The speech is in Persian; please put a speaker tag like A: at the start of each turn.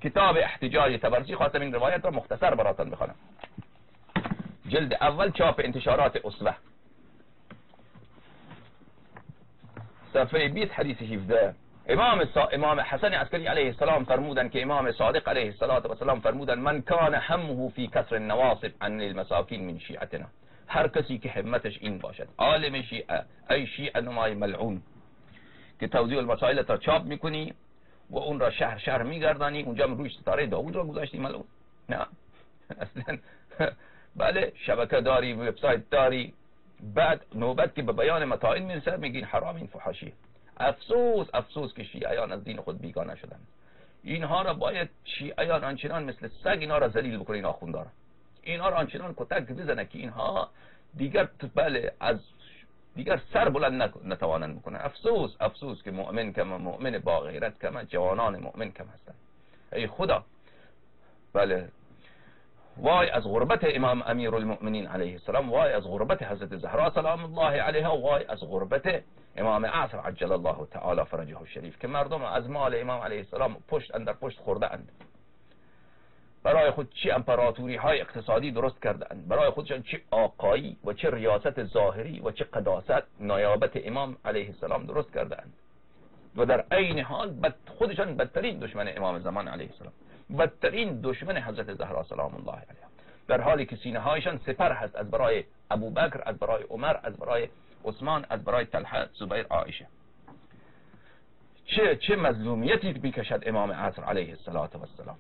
A: کتاب احتجاج طبرسی خواستم این روایت را مختصر براتون بخوانم. جلد اول چاپ انتشارات اسوه، صفحه 20 حدیث 17. امام حسن عسکری علیه السلام فرمودن که امام صادق علیه السلام فرمودن من کان همه فی کسر النواصب عن المساکین من شیعتنا. هر کسی که همتش این باشد، عالم شیعه ای شیعه نمای ملعون، که توضیح المسائل تا چاپ میکنی و اون را شهر شهر میگردانی، اونجا روش ستاره داوود را گذاشتی ملعون. نه اصلا بله، شبکه داری، وبسایت داری، بعد نوبت که به بیان مطائل میرسه میگین حرام، این فحاشیه. افسوس افسوس که شیعیان از دین خود بیگانه شدن. اینها را باید شیعیان آنچنان مثل سگ اینا را ذلیل بکنین، آخوندارا اینها را آنچنان کتک بزنه که اینها دیگر بله از دیگر سر بلند نتوانند بکنن. افسوس افسوس که مؤمن کم، مؤمن با غیرت کم، جوانان مؤمن کم هستند. ای خدا، بله وای از غربت امام امیر المؤمنین علیه السلام، وای از غربت حضرت زهرا سلام الله علیها، وای از غربت امام عصر عجل الله تعالی فرجه الشریف که مردم از مال امام علیه السلام پشت اندر پشت خورده اند. برای خود چه امپراتوری های اقتصادی درست کرده اند، برای خودشان چه آقایی و چه ریاست ظاهری و چه قداست نیابت امام علیه السلام درست کرده اند، و در عین حال خودشان بدترین دشمن امام زمان علیه السلام، بدترین دشمن حضرت زهرا سلام الله علیها، در حالی که سینه هایشان سپر هست از برای ابوبکر، از برای عمر، از برای عثمان، از برای طلحه، زبیر، عایشه. چه مظلومیتی میکشد امام عصر علیه السلام.